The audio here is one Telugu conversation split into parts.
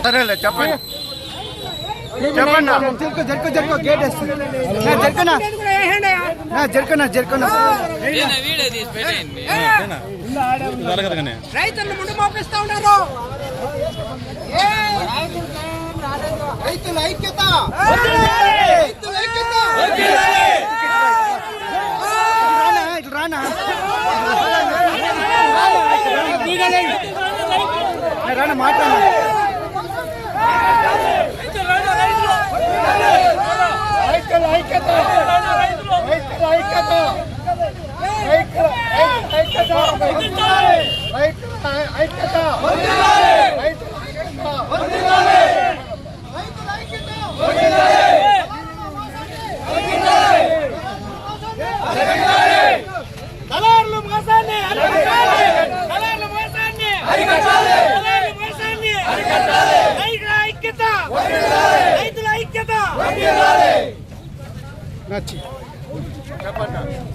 సరేలే చెప్పండి చెప్పండి జరుకు గేట్ జరుకునా రైతులు ముందు మోపిస్తా ఉన్నారు. రైతుల ఐక్యత రానా మాట్లాడు.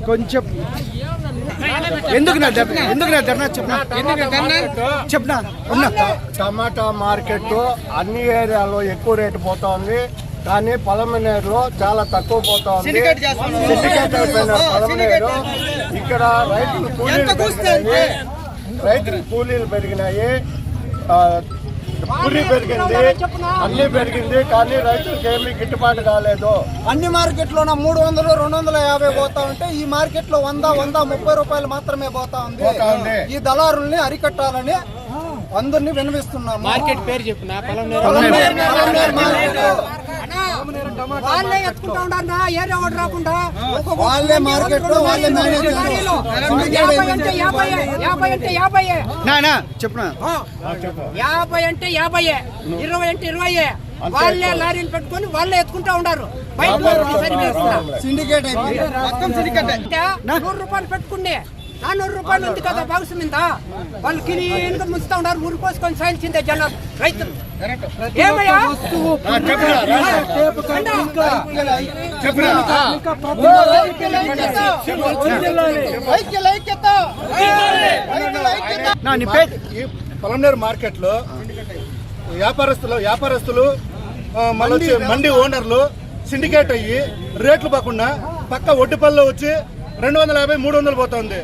కొంచెం ఎందుకు నా ధర్నా చెప్పనా టమాటా మార్కెట్ అన్ని ఏరియాలో ఎక్కువ రేటు పోతా ఉంది, కానీ పొలమనేరులో చాలా తక్కువ పోతా ఉంది. సిండికేట్ అయిపోయిన పొలమనేరు ఇక్కడ రైతులు కూలీలు పెరిగినాయి, కూలీ పెరిగింది, అన్ని పెరిగింది, కానీ రైతులకు ఏమీ గిట్టుబాటు కాలేదు. అన్ని మార్కెట్లో 300, 250 పోతా ఉంటే ఈ మార్కెట్ లో 100-130 రూపాయలు మాత్రమే పోతా ఉంది. ఈ దళారుల్ని అరికట్టాలని అందరినీ విన్నవిస్తున్నాం. మార్కెట్ పేరు చెప్పిన వాళ్ళే ఎత్తుకుంటా ఉన్నా ఏరియా ఒకటి రాకుండా వాళ్ళే మార్కెట్ లో వాళ్ళే మేనేజ్ చెప్పిన 50 అంటే 50, 20 అంటే 20 వాళ్ళే లారీలు పెట్టుకొని వాళ్ళే ఎత్తుకుంటా ఉన్నారు. సిండికేట్ 100 రూపాయలు పెట్టుకునే 400 రూపాయలు ఉంది కదా బాక్స్ మీద వాళ్ళు కిరీగా ముంచుతా ఉన్నారు. ఊరు పోసుకొని సాయించిందే జనాలు రైతులు. ఏమయ్యా పొలంనేరు మార్కెట్ లో వ్యాపారస్తులు మళ్ళీ మండి ఓనర్లు సిండికేట్ అయ్యి రేట్లు పోకుండా పక్క ఒడ్డుపల్లిలో వచ్చి 250-300 పోతుంది.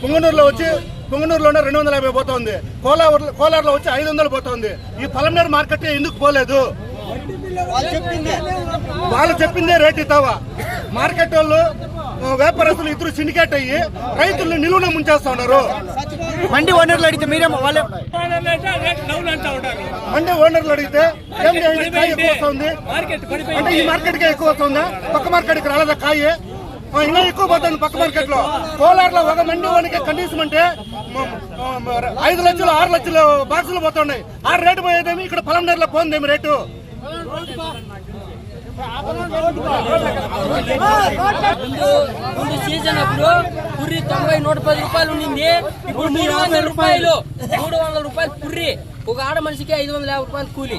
పుంగనూరులోనే 250 పోతుంది. కోలార్లో వచ్చి 500 పోతుంది. ఈ పొలంనేరు మార్కెట్ ఎందుకు పోలేదు? వాళ్ళు చెప్పిందే రేట్ ఇస్తావా? మార్కెట్ వాళ్ళు వ్యాపారస్తులు ఇద్దరు సిండికేట్ అయ్యి రైతులను నిలువున ముంచేస్తా ఉన్నారు. మండి ఓనర్లు అడిగితే మీరేమో వాళ్ళే మండి ఓనర్లు అడిగితే ఎక్కువ వస్తుంది అంటే ఈ మార్కెట్ కే ఎక్కువ వస్తుందా? పక్క మార్కెట్కి రాలేదా కాయ? ఇంకా ఎక్కువ పోతుంది పక్క మార్కెట్ లో. కోలార్ లో ఒక మండి వానికి కనీసం అంటే 5 లక్షలు 6 లక్షలు బాక్సులు పోతున్నాయి. ఆ రేటు పోయేదేమి ఇక్కడ పొలంనేరులో పోందేమి రేటు? ముందు సీజన్ అప్పుడు పుర్రి 90-110 రూపాయలు ఉండింది. ఇప్పుడు 300 రూపాయలు పుర్రి. ఒక ఆడ మనిషికి 550 రూపాయలు కూలి.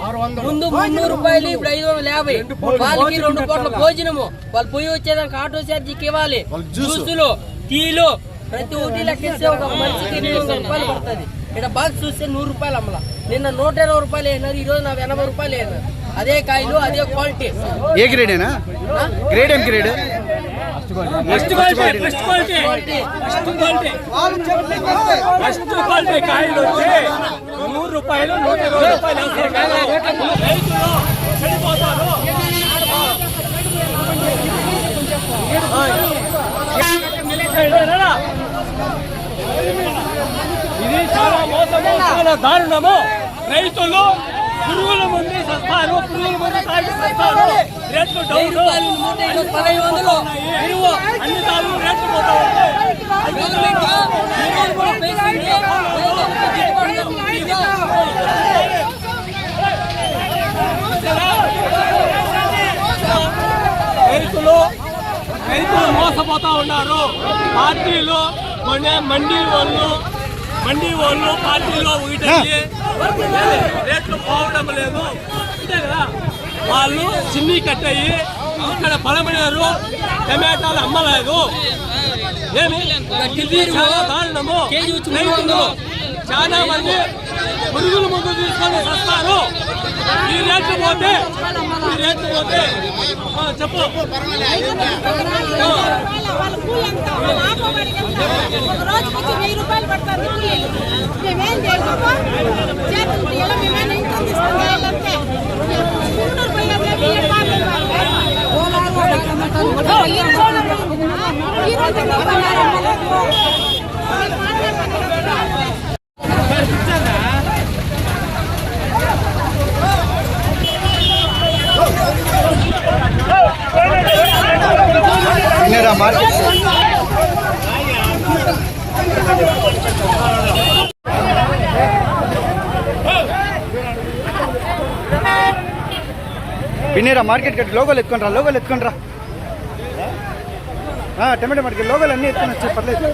ముందు 300 రూపాయలు, ఇప్పుడు 550. వాళ్ళకి 2 పూట్ల భోజనము. వాళ్ళు పోయి వచ్చేదానికి ఆటో ఛార్జీకి ఇవ్వాలి. జ్యూసులు, టీలు ప్రతి ఒక్కటి లెక్కిస్తే ఒక మనిషికి 800 రూపాయలు పడుతుంది. ఇక్కడ బాక్స్ చూస్తే 100 రూపాయలు అమ్మలా. నిన్న 120 రూపాయలు అయినారు, ఈ రోజు నాకు 80 రూపాయలు అయినారు. అదే కాయలు అదే క్వాలిటీ. ఏ గ్రేడేనా? గ్రేడ్ ఏం గ్రేడ్? కాయలు వచ్చి 100 రూపాయలు 120 రూపాయలు ఇది చాలా మోసము, చాలా దారుణము. రైతులు పురుగుల మంది సస్తారు, పురుగుల మంది తాగి సస్తారు. రేట్లు డౌన్, 1500 అన్ని సార్లు రేట్లు పోతా ఉంటాయి. రైతులు మోసపోతా ఉన్నారు. పార్టీలు మండీ వాళ్ళు పార్టీలో ఒకటి రేట్లు పోవడం లేదు. అంతే కదా, వాళ్ళు చిన్ని కట్టయి ఇక్కడ పలమనేరు టమాటాలు అమ్మలేదు. ఏమి చాలా దారుణము. రైతులు చాలా మంది పురుగుల మందు తీసుకొని వస్తారు. ఈ రేట్లు పోతే చెప్పు. పిన్నేరా మార్కెట్ కట్టి లోగోలు ఎత్తుకుంటారా టమాటో మార్కెట్ లోగోలు అన్నీ ఎత్తుకొని వచ్చే పర్లేదు.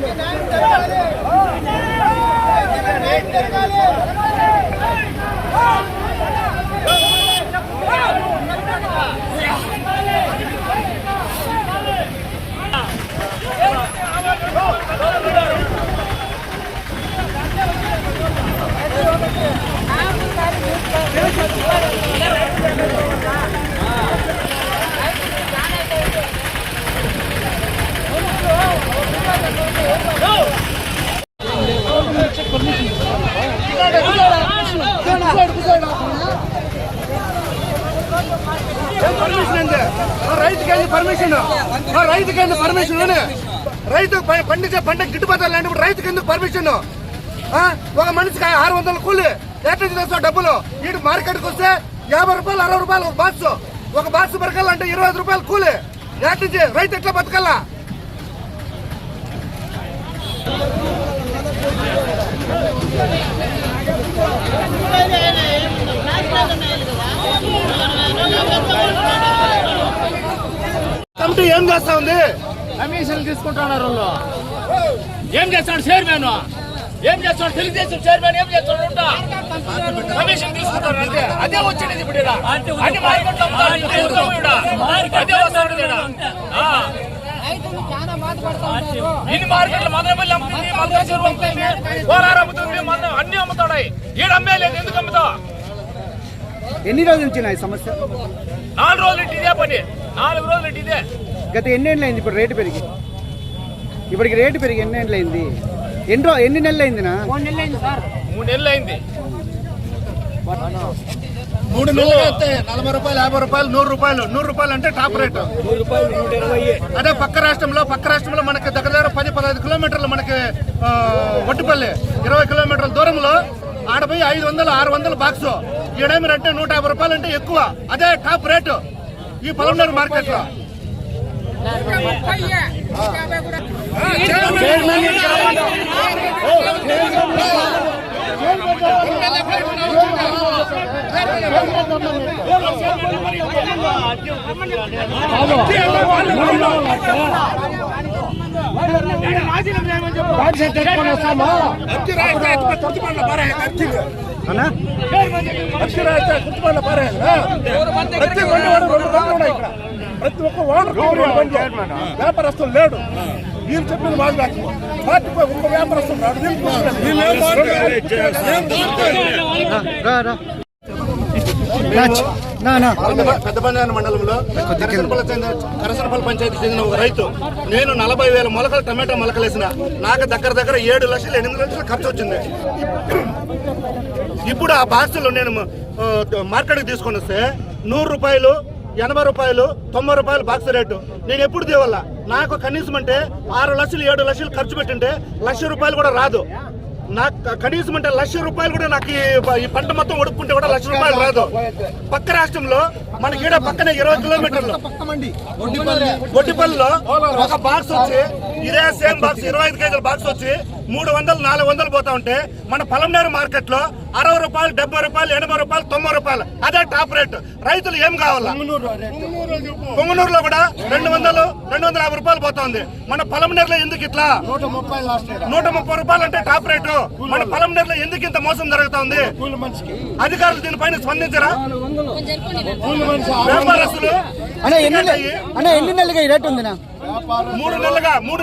రైతుకి ఎందుకు పర్మిషన్? రైతు పండించే పంట గిట్టుబాటు లాంటి రైతుకి ఎందుకు పర్మిషన్? ఒక మనిషికి 600 కూలి ఎట్లా చేస్తావు డబ్బులు? ఇటు మార్కెట్కి వస్తే 50 రూపాయలు 60 రూపాయలు ఒక బాక్స్. ఒక బాక్స్ బరకాలంటే 25 రూపాయలు కూలి. ఎట్లా రైతు ఎట్లా బతకాలా? కమిటీ ఏం చేస్తా ఉంది? కమిషన్ తీసుకుంటున్నారు. ఏం చేస్తాడు చైర్మన్? ఏం చేస్తాడు తెలుగుదేశం చైర్మన్? ఏం చేస్తాడు? కమిషన్ తీసుకుంటారు అంటే అదే వచ్చింది. ఇప్పుడు అన్ని మార్కెట్లో అదే వస్తాడు. ఇన్ని మార్కెట్లు మదనపల్లి అమ్ముతుంది, మల్కాజ్గిరి అమ్ముతుంది, కోలార్ అమ్ముతుంది, అన్ని అమ్ముతాడు. ఈడ అమ్మేలేదు. ఎందుకు అమ్ముతావు? ఎన్ని రోజుల నుంచి ఈ సమస్య? 4 రోజులు ఇదే పని. 4 రోజులు ఇదే. గత ఎన్నేళ్ళు అయింది ఇప్పుడు రేటు పెరిగి? ఇప్పటికి రేటు పెరిగి ఎన్నేళ్ళు అయింది? ఎన్ని నెలలు అయిందినా? 3 నెలలు అయింది సార్. 3 నెలలు అయింది. 3 నెలలు అయితే 40 రూపాయలు, 50 రూపాయలు, 100 రూపాయలు అంటే టాప్ రేటు. 100 రూపాయలు, 120. అదే పక్క రాష్ట్రంలో మనకి దగ్గర 10-15 కిలోమీటర్లు మనకి వట్టిపల్లి 20 కిలోమీటర్ల దూరంలో ఆడపోయి 500-600 బాక్స్. ఈడేమిరంటే 150 రూపాయలు అంటే ఎక్కువ. అదే టాప్ రేటు ఈ పలమనేరు మార్కెట్ లో. ప్రతి ఒక్క వ్యాపారస్తులు లేడు. వీళ్ళు చెప్పింది వాళ్ళు పార్టీ ఒక్క వ్యాపారస్తులు పెద్దబండాన మండలంలో కరసనపల్లి పంచాయతీకి చెందిన ఒక రైతు. నేను 40,000 మొలకలు టమాటా మొలకలేసిన. నాకు దగ్గర 7 లక్షలు 8 లక్షలు ఖర్చు వచ్చింది. ఇప్పుడు ఆ బాక్సులు నేను మార్కెట్కి తీసుకొని వస్తే 100 రూపాయలు, 80 రూపాయలు, 90 రూపాయలు బాక్స్ రేటు. నేను ఎప్పుడు దేవాలా? నాకు కనీసం అంటే 6 లక్షలు 7 లక్షలు ఖర్చు పెట్టింటే 1,00,000 రూపాయలు కూడా రాదు. నాకు కనీసం అంటే 1,00,000 రూపాయలు కూడా నాకు ఈ పంట మొత్తం ఉడుపుకుంటే కూడా 1,00,000 రూపాయలు రాదు. పక్క రాష్ట్రంలో మనకి ఈడ పక్కనే 20 కిలోమీటర్లు ఒడ్డిపల్లిలో ఒక బాక్స్ వచ్చి ఇదే సేమ్ బాక్స్ 25 కేజీల బాక్స్ వచ్చి 300-400 పోతా ఉంటే మన పలమనేరు మార్కెట్ లో 60 రూపాయలు, 70 రూపాయలు, 80 రూపాయలు, 90 రూపాయలు అదే టాప్ రేట్. రైతులు ఏం కావాలా? పొంగనూరులో కూడా 200-250 రూపాయలు పోతా ఉంది. మన పలమనేరులో ఎందుకు ఇట్లా 130 రూపాయలు అంటే టాప్ రేటు? మన పలమనేరులో ఎందుకు ఇంత మోసం జరుగుతా ఉంది? అధికారులు దీనిపైన స్పందించరా? వ్యాపారస్తులు ఎన్ని నెలలుగా ఈ రేట్ ఉందినా? 3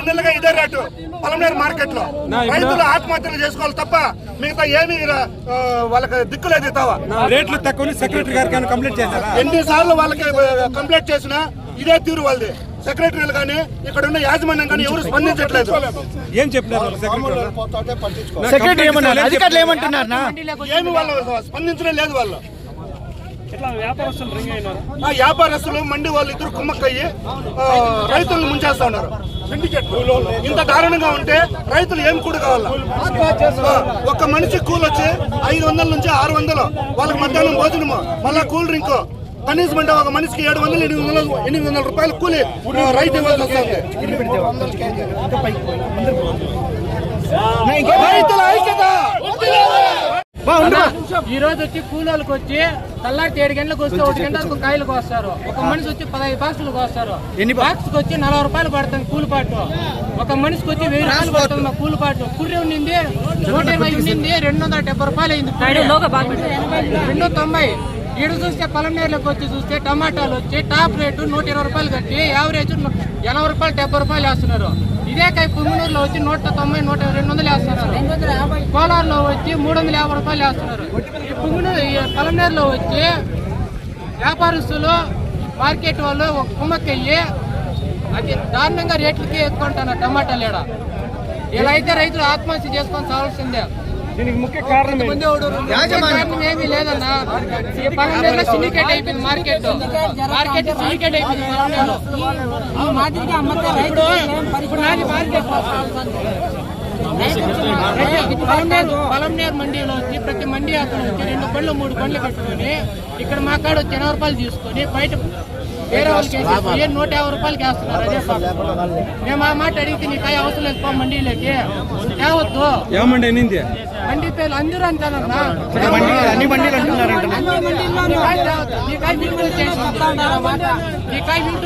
నెలలుగా ఇదే రేటు పలమనేరు మార్కెట్ లో. రైతులు ఆత్మహత్యలు చేసుకోవాలి తప్ప మిగతా ఏమి వాళ్ళకి దిక్కు లేదు. రేట్లు తక్కువ సెక్రటరీ గారికి కంప్లీట్ చేశారా? ఎన్నిసార్లు వాళ్ళకి కంప్లైంట్ చేసినా ఇదే తీరు వాళ్ళది. సెక్రటరీలు కానీ ఇక్కడ ఉన్న యాజమాన్యం కానీ ఎవరు స్పందించట్లేదు. ఏం చెప్పినారు సెక్రటరీ ఏమన్నారు? అధికారులు ఏమంటున్నారు? ఏమి వాళ్ళు స్పందించడం లేదు. వాళ్ళు వ్యాపారస్తులు మండి వాళ్ళు ఇద్దరు కుమ్మక్కయ్యి రైతులను ముంచేస్తా ఉన్నారు. ఇంత దారుణంగా ఉంటే రైతులు ఏం కూడా కావాలి? ఒక మనిషి కూల్ వచ్చి 500 నుంచి 600, వాళ్ళకి మధ్యాహ్నం భోజనము, మళ్ళా కూల్ డ్రింక్, కనీసం అంటే ఒక మనిషికి 700-800 రూపాయలు కూలి రైతు ఇవ్వాల్సి వస్తుంది. రైతుల ఐక్యత. ఈ రోజు వచ్చి కూలోళ్ళకి వచ్చి తెల్లారి 7 గంటలకు వస్తే 1 గంట వరకు కాయలకు వస్తారు. ఒక మనిషి వచ్చి 15 బాక్సులకు వస్తారు. బాక్స్ వచ్చి 40 రూపాయలు పడుతుంది కూలిపాటు. ఒక మనిషికి వచ్చి 1000 రూపాయలు పడుతుంది మా కూలిపాటు. కుర్రి ఉండింది 120 ఉండింది, 270 రూపాయలు అయింది. 290. ఈడ చూస్తే పలమనేరులోకి వచ్చి చూస్తే టమాటాలు వచ్చి టాప్ రేటు 120 రూపాయలు కట్టి యావరేజ్ 80 రూపాయలు 70 రూపాయలు వేస్తున్నారు. ఇదే కాయ పుంగనూరులో వచ్చి 190, 200 వేస్తున్నారు. కోలార్లో వచ్చి 350 రూపాయలు వేస్తున్నారు. ఈ పుంగనూరు పలమనేరులో వచ్చి వ్యాపారస్తులు మార్కెట్ వాళ్ళు ఒక కుమ్మక్కయ్యి అది దారుణంగా రేట్లకి ఎక్కుంటున్నారు టమాటాలు. ఇలా అయితే రైతులు ఆత్మహత్య చేసుకొని చావాల్సిందే. దీనికి ముఖ్య కారణం ఏమీ లేదన్నా. పలమనేరులో సిండికేట్ అయిపోయింది మార్కెట్ సిండికేట్ అయిపోయింది. పలమనేరు మండీలో వచ్చి ప్రతి మండీ అక్కడ వచ్చి 2 బండ్లు 3 బండ్లు పెట్టుకొని ఇక్కడ మా కాడ వచ్చి 80 రూపాయలు తీసుకొని బయట వేరే వాళ్ళకి 150 రూపాయలకి వేస్తున్నారు. అదే మేము ఆ మాట అడిగితే నీ కాయ అవసరం లేదు మండీలోకి తేవద్దు. మండీ పేర్లు అందరూ అంటారన్నా. అన్ని బండిలు అంటున్నారంట. నీకాయ వీటు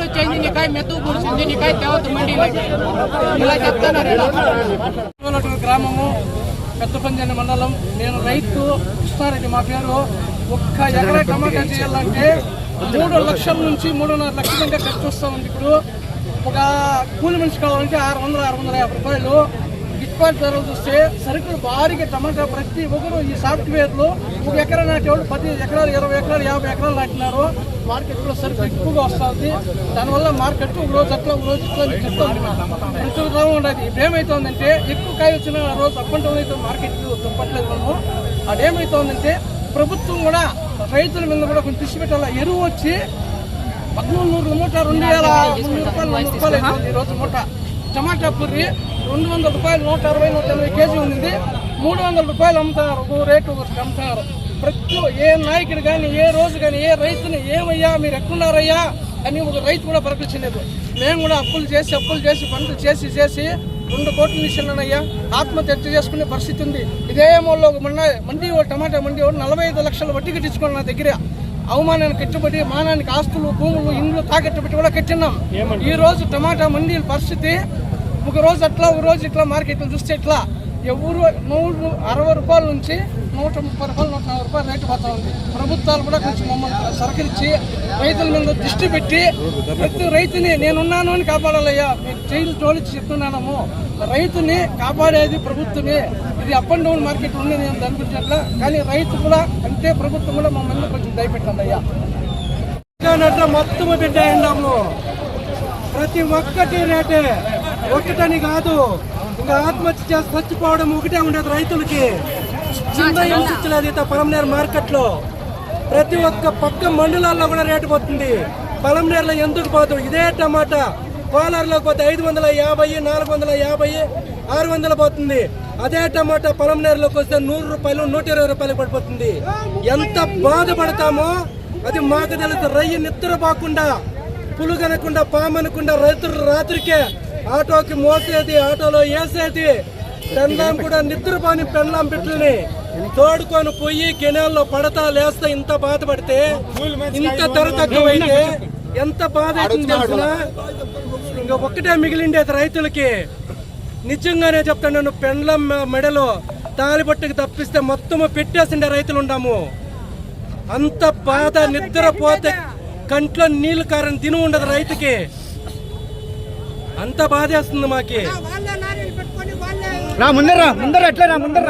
వచ్చింది, నీకాయ మెత్తు కూర్చుంది, నీకాయ తేవద్దు మండీలోకి ఇలా చెప్తున్నారు. గ్రామము పెద్దపంజాని మండలం. నేను రైతు కృష్ణారెడ్డి మా పేరు. 1 ఎకరా టమాటా చేయాలంటే 3 లక్షల నుంచి 3.5 లక్షల కంటే ఖర్చు వస్తూ ఉంది. ఇప్పుడు ఒక కూలి మనిషి కావాలంటే 600-650 రూపాయలు. గిట్టుబాటు ధరలు చూస్తే సరుకులు భారీగా టమాటా ప్రతి ఒక్కరు ఈ సాఫ్ట్వేర్లు 1 ఎకరా నాటేవాళ్ళు 10 ఎకరాలు 20 ఎకరాలు 50 ఎకరాలు నాటినారు. మార్కెట్లో సరుకు ఎక్కువగా వస్తుంది. దానివల్ల మార్కెట్ ఒక రోజు అట్లా ఒక రోజు ఇట్లా చెప్తా ఉండదు. ఇప్పుడు ఏమవుతుందంటే ఎక్కువ కాయ వచ్చిన రోజు అప్ అండ్ డౌన్ అయితే మార్కెట్ తప్పట్లేదు. మనము అదేమవుతుందంటే ప్రభుత్వం కూడా రైతుల మీద కూడా కొంచెం దృష్టి పెట్టాలి. ఎరువు వచ్చి 1300 మూట 2300 రూపాయలు 100 రూపాయలు అవుతుంది ఈరోజు మూట. టమాటా పుర్రి 200 రూపాయలు 160-180 కేజీ ఉంది. 300 రూపాయలు అమ్ముతారు. ఒక రేటు అమ్ముతారు. ప్రతి ఏ నాయకుడు కానీ ఏ రోజు కానీ ఏ రైతుని ఏమయ్యా మీరు ఎక్కడున్నారయ్యా అని ఒక రైతు కూడా పరకలించలేదు. మేము కూడా అప్పులు చేసి పనులు చేసి 2 కోట్లు ఇచ్చినానయ్యా ఆత్మహత్య చేసుకునే పరిస్థితి ఉంది. ఇదే మూలలో మండీ టమాటా మండీ 45 లక్షలు వడ్డీ కట్టించుకోండి నా దగ్గర. అవమానాన్ని కట్టుబడి మానానికి ఆస్తులు భూములు ఇండ్లు తాకట్టు పెట్టి కూడా కట్టినాం. ఈ రోజు టమాటా మండీల పరిస్థితి ఒక రోజు అట్లా ఒక రోజు ఇట్లా మార్కెట్లో చూస్తే ఇట్లా ఎవరు 160 రూపాయల నుంచి 130 రూపాయలు 140 రూపాయలు రేటు పోతా ఉంది. ప్రభుత్వాలు కూడా కొంచెం మమ్మల్ని సహకరించి రైతుల మీద దృష్టి పెట్టి ప్రతి రైతుని నేనున్నాను అని కాపాడాలయ్యా. మేము జైలు జోలించి చెప్తున్నాము. రైతుని కాపాడేది ప్రభుత్వమే. ఇది అప్ అండ్ డౌన్ మార్కెట్ ఉంది నేను అనుకుంటున్నట్లా. కానీ రైతు కూడా అంటే ప్రభుత్వం కూడా మమ్మల్ని కొంచెం దయపెట్టాలి అయ్యా. మొత్తం పెట్టాము ప్రతి ఒక్కటి రేటే ఒక్కటని కాదు. ఇంకా ఆత్మహత్య చేసి చచ్చిపోవడం ఒకటే ఉండేది రైతులకి. చిన్న హింసించలేదు పలమనేరు మార్కెట్ లో. ప్రతి ఒక్క పక్క మండలాల్లో కూడా రేటు పోతుంది. పలమనేరులో ఎందుకు పోదు? ఇదే టమాటా కోలార్లోకి పోతే 550, 450, 600 పోతుంది. అదే టమాటా పలమనేరులోకి వస్తే 100 రూపాయలు 120 రూపాయలు పడిపోతుంది. ఎంత బాధపడతామో అది మాకు తెలుసు. రయ్యి నిద్రపోకుండా పులుగనకుండా పామనకుండా రైతులు రాత్రికే ఆటోకి మోసేది, ఆటోలో వేసేది. పెండ్లాం కూడా నిద్రపోని పెండ్లాం బిడ్డల్ని తోడుకొని పోయి కెనాల్లో పడతా లేస్తా ఇంత బాధపడితే ఇంత ధర తక్కువైతే ఎంత బాధ అవుతుంది తెలిసిన. ఇంకా ఒక్కటే మిగిలిండేది రైతులకి. నిజంగానే చెప్తాను, నేను పెండ్లం మెడలో తాలిబట్టుకు తప్పిస్తే మొత్తము పెట్టేసిండే రైతులు ఉన్నాము. అంత బాధ. నిద్రపోతే కంట్లో నీళ్లు కారని తిని ఉండదు రైతుకి. అంత బాధేస్తుంది మాకి. ముందర ఎట్లా ముందర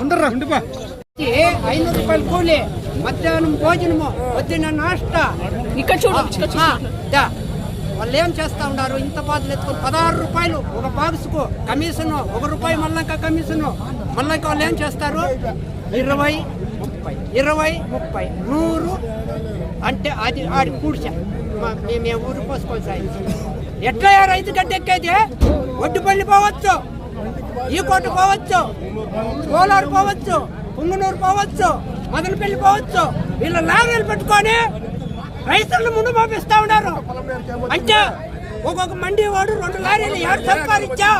500 రూపాయలు కూలి, మధ్యాహ్నం భోజనము, పొద్దున్న నాష్టా. ఇక్కడ చూడు వాళ్ళు ఏం చేస్తా ఉన్నారు? ఇంత బాధలు ఎత్తుకొని 16 రూపాయలు ఒక బాక్స్కు కమిషన్, 1 రూపాయి మళ్ళా కమిషన్. మళ్ళా వాళ్ళు ఏం చేస్తారు? 20, 30, 100 అంటే అది ఆడి కూర్చా మేము ఊరు పోసుకోవాలి సార్. ఎట్లా రైతు గడ్డెక్కేది? ఒడ్డుపల్లి పోవచ్చు, ఈ కోట పోవచ్చు, కోలారు పోవచ్చు, పుంగనూరు పోవచ్చు, మదనపల్లి పోవచ్చు. వీళ్ళ లారీలు పెట్టుకొని రైతులను ముందు పంపిస్తా ఉన్నారు. అంటే ఒక్కొక్క మండి వాడు 2 లారీలు ఏడు సంపాదించా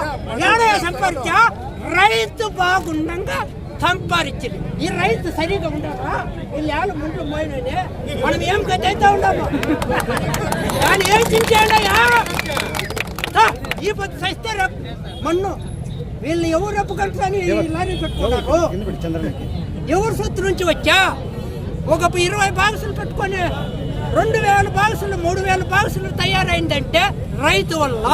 రైతు బాగుండగా సంపాదించింది. ఈ రైతు సరిగా ఉండాలా? వీళ్ళు ఏళ్ళు ముందు పోయినని మనం ఏం గద్దైతే ఉన్నాము కానీ ఏం చించాడయ్యా? ఈ పొద్దు సస్తే మన్ను వీళ్ళు ఎవరు ఒప్పుకుంటారని లారీ పెట్టుకున్నారు. ఎవరు సొత్తు నుంచి వచ్చా? ఒక 20 బాక్సులు పెట్టుకొని 2000 బాక్సులు 3000 బాక్సులు తయారైందంటే రైతు వల్ల.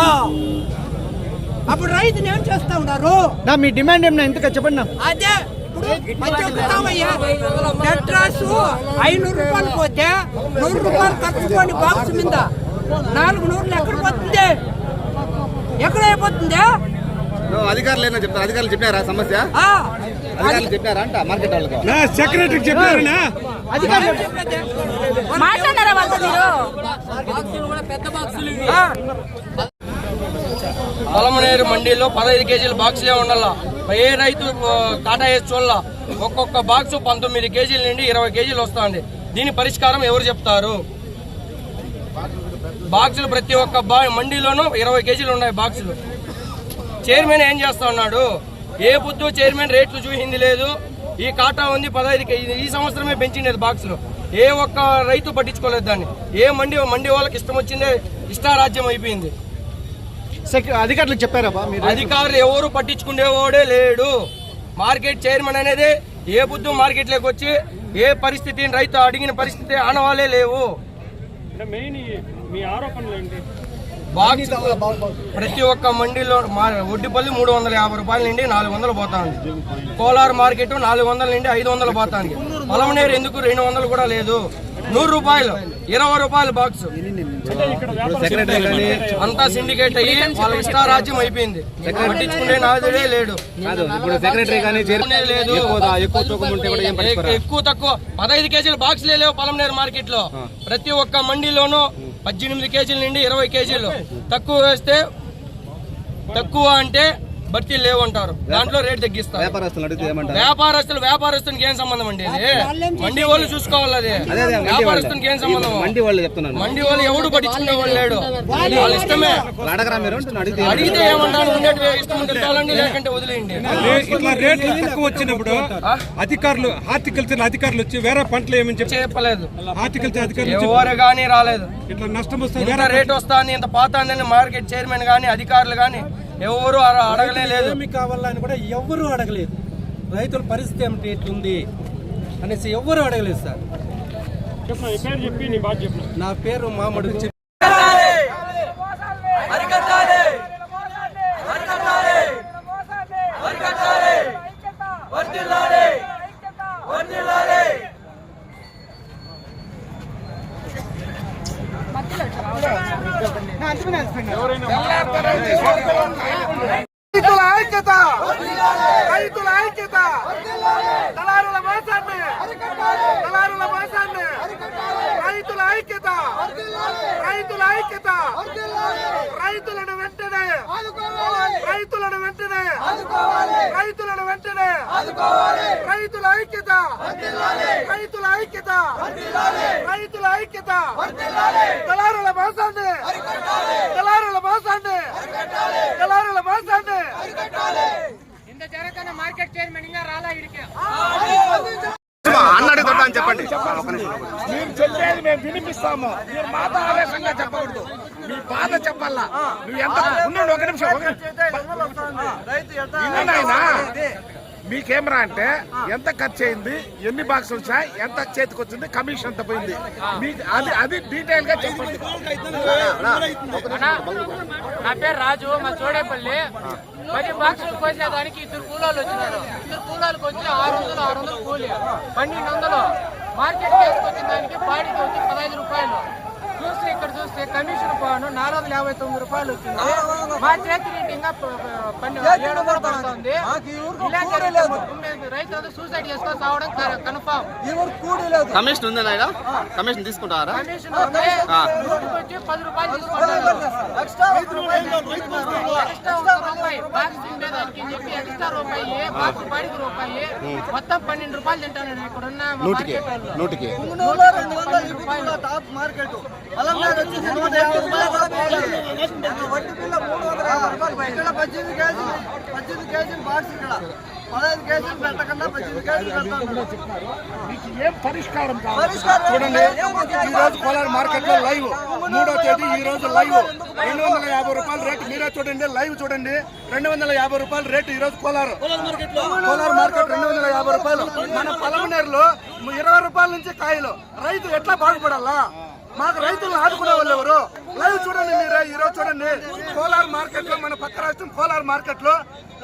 అప్పుడు రైతుని ఏం చేస్తా ఉన్నారు? మీ డిమాండ్ ఏమన్నా ఎందుకు చెప్పండి. అదే ఇప్పుడు పెట్రాసు 500 రూపాయలు పోతే 100 రూపాయలు ఖర్చుకొని బాక్స్ మీద 400 ఎక్కడ పోతుంది? ఎక్కడ అయిపోతుంది? అధికారులు ఏమో చెప్తారు. అధికారులు చెప్పారా సమస్య? అధికారులు చెప్పారా అంట మార్కెట్ వాళ్ళకి? సెక్రటరీకి చెప్పారనా? మాట్లాడారా వాళ్ళతో మీరు? పొలమనేరు మండీలో 15 కేజీల బాక్సులే ఉండాల. ఏ రైతు టాటా వేసి చూడాల. ఒక్కొక్క బాక్సు 19 కేజీల నుండి 20 కేజీలు వస్తుంది. దీని పరిష్కారం ఎవరు చెప్తారు? బాక్సులు ప్రతి ఒక్క మండీలోనూ 20 కేజీలు ఉన్నాయి బాక్సులు. చైర్మన్ ఏం చేస్తా ఉన్నాడు? ఏ పొద్దు చైర్మన్ రేట్లు చూసింది లేదు. ఈ కాటా ఉంది 15 కేజీ. ఈ సంవత్సరమే పెంచిండేది బాక్సులు. ఏ ఒక్క రైతు పట్టించుకోలేదు దాన్ని. ఏ మండి వాళ్ళకి ఇష్టం వచ్చిందే ఇష్టారాజ్యం అయిపోయింది. అధికారులకు చెప్పారా? అధికారులు ఎవరు పట్టించుకునేవాడే లేడు. మార్కెట్ చైర్మన్ అనేది ఏ పొద్దు మార్కెట్లోకి వచ్చి ఏ పరిస్థితిని రైతు అడిగిన పరిస్థితి ఆనవాలే లేవు. మీ ఆరోపణలు ఏంటి? బాక్స్ ప్రతి ఒక్క మండీలో ఒడ్డిపల్లి 350 రూపాయల నుండి 400 పోతాంది. కోలార్ మార్కెట్ 400 నుండి 500 పోతాంది. పొలమనేరు ఎందుకు 200 కూడా లేదు. 100 రూపాయలు 20 రూపాయల బాక్స్. అంతా సిండికేట్ అయ్యి వాళ్ళ ఇష్టారాజ్యం అయిపోయింది. పట్టించుకునే నాదుడే లేడు. లేదు ఎక్కువ తక్కువ 15 కేజీల బాక్సులే లేవు పొలమనేరు మార్కెట్ లో. ప్రతి ఒక్క మండీలోనూ 18 కేజీల నుండి 20 కేజీలు. తక్కువ వేస్తే తక్కువ అంటే భర్తీలు లేవంటారు. దాంట్లో రేట్ తగ్గిస్తారు. వ్యాపారస్తులకు ఏం సంబంధం అండి? మండి వాళ్ళు చూసుకోవాలి. అది వ్యాపారస్తునికి ఏం సంబంధం? మండి వాళ్ళు ఎవడు పట్టించుకునే వాళ్ళు లేడు. వాళ్ళ ఇష్టమే. అడిగితే ఏమంటారు? ఉండేటి ఇష్టం తింటాలండి, లేకంటే వదిలేయండి. ఇట్లా రేట్లు తక్కువ వచ్చినప్పుడు అధికారులు హార్టికల్చర్ అధికారులు వచ్చి వేరే పంటలు ఏమని చెప్పలేదు. హార్టికల్చర్ అధికారులు ఎవరు కానీ రాలేదు. ఇట్లా నష్టం వస్తుంది, ఇంత రేట్ వస్తుంది, ఇంత పాత అందని మార్కెట్ చైర్మన్ గానీ అధికారులు గానీ ఎవరు అడగలేదు. ఏమి కావాలని కూడా ఎవరు అడగలేదు. రైతుల పరిస్థితి ఏమిటి ఎట్లుంది అనేసి ఎవరు అడగలేదు సార్. నా పేరు మామడు. రైతుల ఐక్యత, రైతుల ఐక్యత, దళారుల మోసాన్ని, దళారుల మోసాన్ని, రైతుల ఐక్యత, రైతుల ఐక్యత, రైతులను వెంటనే, రైతులను వెంటనే, రైతులను వెంటనే, రైతుల ఐక్యత, రైతుల ఐక్యత, రైతుల ఐక్యత, దళారుల మోసాన్ని, దళారుల మోసాన్ని, దళారుల మోసాన్ని. ఇంత జరగన మార్కెట్ చైర్మన్ ఇంకా రాలా ఇడికి. అన్నాడు కదా అని చెప్పండి. మీరు చెప్పేది మేము వినిపిస్తాము. మీరు మాట ఆవేశంగా చెప్పకూడదు. మీ బాధ చెప్పాలా. నువ్వు ఎంత ఉండండి, ఒక నిమిషం. మీకేమరా అంటే ఎంత ఖర్చు అయింది, ఎన్ని బాక్సులు వచ్చాయి, ఎంత చేతికి వచ్చింది, కమిషన్ ఎంత పోయింది, మీకు అది డీటెయిల్ గా చెప్పండి. నా పేరు రాజు, మా చోడేపల్లి. 10 బాక్సులు కోసేదానికి 2 కూలోళ్ళు వచ్చినారు. 2 కూలోళ్ళకి వచ్చి 600 కూలి, 1200. మార్కెట్ వేసుకొచ్చిన దానికి బాడీకి వచ్చి 15 రూపాయలు. చూస్తే ఇక్కడ చూస్తే కమిషన్ పోను 459 రూపాయలు వచ్చింది. మా చేతి రేటింగ్ 700 పడుతుంది. ఇలా జరిగితే రైతులు సూసైడ్ చేసుకొని సావడం కన్ఫామ్. కమిషన్ ఉందా నాయన? కమిషన్ తీసుకుంటారా? కమిషన్ వచ్చి 10 రూపాయలు తీసుకుంటారు. ఎక్స్ట్రా 1 రూపాయి బాక్స్ తినేదానికి చెప్పి ఎక్స్ట్రా రూపాయి, బాక్స్ బాడీకి రూపాయి, మొత్తం 12 రూపాయలు తింటాను ఇక్కడ ఉన్న నూటికి టాప్ మార్కెట్ అలంకార వచ్చి 150 రూపాయలు, వడ్డీ బిల్ల 350 రూపాయలు. ఇక్కడ 18 కేజీలు బాక్స్, ఇక్కడ 15 కేజీలు పెట్టకుండా 18 కేజీలు పెడతాను. మీకు ఏం పరిష్కారం కావాలి? చూడండి, ఈ రోజు కోలార్ మార్కెట్ లో లైవ్ 3వ తేదీ, ఈ రోజు లైవ్ 250 రూపాయలు రేటు. మీరే చూడండి, లైవ్ చూడండి. 250 రూపాయలు రేటు ఈ రోజు కోలార్ మార్కెట్ 250 రూపాయలు. మన పలమనేరులో 20 రూపాయల నుంచి కాయలు. రైతు ఎట్లా బాగుపడాలా? మాకు రైతులను ఆదుకునే వాళ్ళు ఎవరు? లైవ్ చూడండి మీరే, ఈ రోజు చూడండి. కోలార్ మార్కెట్ లో, మన పక్క రాష్ట్రం కోలార్ మార్కెట్ లో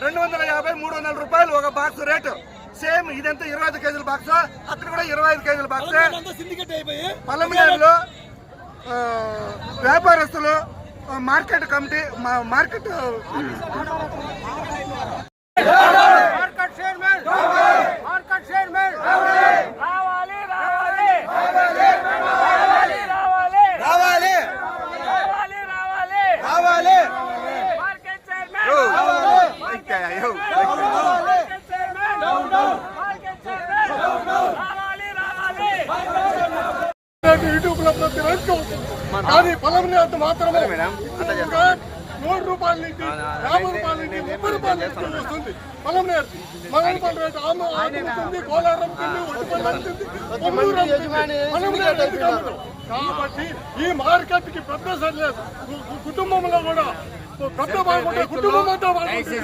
250, 300 రూపాయలు ఒక బాక్స్ రేటు. సేమ్ ఇదంతా 25 కేజీల బాక్స్, అక్కడ కూడా 25 కేజీల బాక్స్. పలమనేరులో వ్యాపారస్తులు, market committee, market chairman YouTube లో ప్రతి రైతు, కానీ పొలం మాత్రమే 100 రూపాయల నుంచి 50 రూపాయల నుంచి 30 రూపాయల నుంచి వస్తుంది. పొలం మగనపల్లి రేటు అమ్ముతుంది, కోలారం అమ్ముతుంది, ఒడిపల్లి అమ్ముతుంది, పొన్నూరు అమ్ముతుంది. కాబట్టి ఈ మార్కెట్ కి పెద్ద సర్లేదు. కుటుంబంలో కూడా పెద్ద బాగుంటే కుటుంబం అంతా బాగుంటుంది.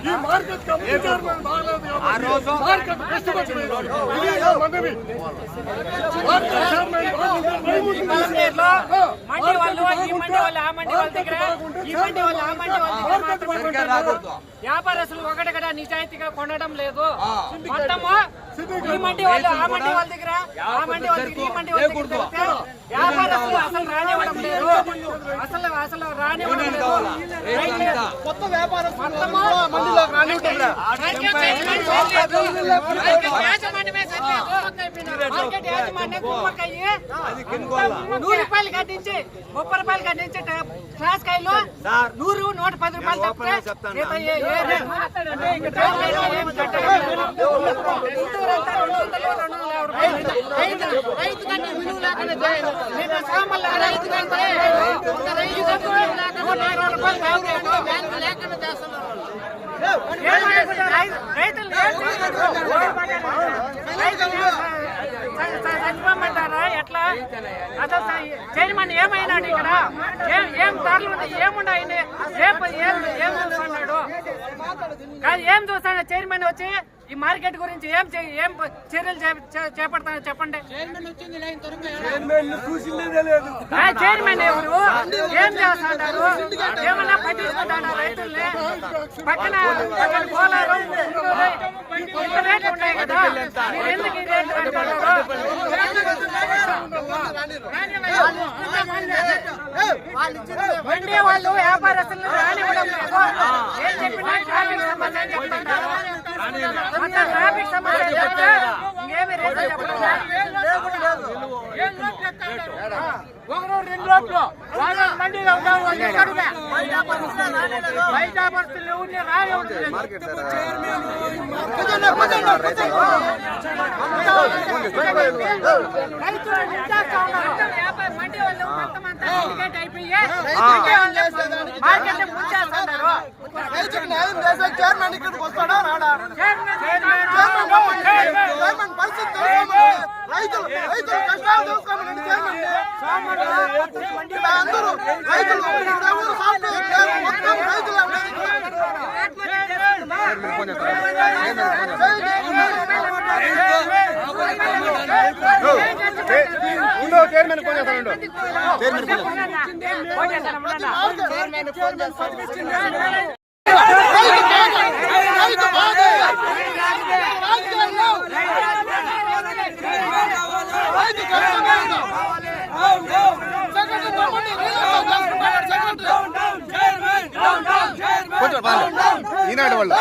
ఈ మార్కెట్ కమిటీ చైర్మన్ బాగలేదు కాబట్టి మార్కెట్ కష్టపడుతుంది. ఇది నా మనవి. మార్కెట్ చైర్మన్ వ్యాపారస్తులు ఒకటిగా నిజాయితీగా కొనడం లేదు. మొత్తము ఈ మండి వాళ్ళు ఆ మండి వాళ్ళ దగ్గర, ఆ మండి వాళ్ళ దగ్గర, ఈ మండి వాళ్ళ దగ్గర వ్యాపారస్తులు అసలు రానివ్వడం లేదు. అసలు రానివ్వడం లేదు. కొత్త వ్యాపారస్తులు మార్కెట్ యాజమాన్యం గుమ్మకాయ 100 రూపాయలు కట్టించి 30 రూపాయలు కట్టించి క్లాస్ కాయలు 100, 110 రూపాయలు తప్పితే రైతు కంటే విలువ లేకుండా సామాన్లు రైతు కంటే లేకుండా చేస్తున్నారు. రైతులు చచ్చిపోమంటారా? ఎట్లా? అసలు చైర్మన్ ఏమైనాడు ఇక్కడ? ఏం ధరలు ఉన్నాయి? ఏమున్నాయి? ఏం చూస్తున్నాడు? కానీ ఏం చూస్తాడు చైర్మన్ వచ్చి? ఈ మార్కెట్ గురించి ఏం చర్యలు చేపడతానో చెప్పండి. చైర్మన్ ఎవరు? ఏం చేస్తున్నారు? ఏమన్నా పట్టించుకుంటారా రైతుల్ని? పక్కన పోలారు ఇంత రేట్లు ఉన్నాయి కదా, మీరు ఎందుకు ఈ రేట్లు అంటున్నారు? మండి వాళ్ళు వ్యాపారస్తులను రానివ్వడం లేదు. ఏం చెప్పినా ట్రాఫిక్ సమస్య చెప్తున్నారు. ట్రాఫిక్ సమస్య చెప్తే ఇంకేమి రేట్లు చెప్పకుండా ఒకరు 2 రోడ్లు వాళ్ళ మండీలో ఉంటారు. బయట పరిస్థితులు ఎవరిని రానివ్వట్లేదు. రైతులు నించేస్తా ఉన్నారు. మండి వాళ్ళు మొత్తం అంతా టికెట్ అయిపోయి మార్కెట్ ముంచేస్తున్నారు. రైతుకు న్యాయం చేసే చైర్మన్ ఇక్కడికి వస్తాడా రాడా? పరిస్థితి రైతులు కష్టాలు చూసుకోమని చైర్మన్ అందరూ రైతులు మొత్తం రైతులు చైర్మన్ ఫోన్ చేస్తాడు. ఈనాడు వాళ్ళు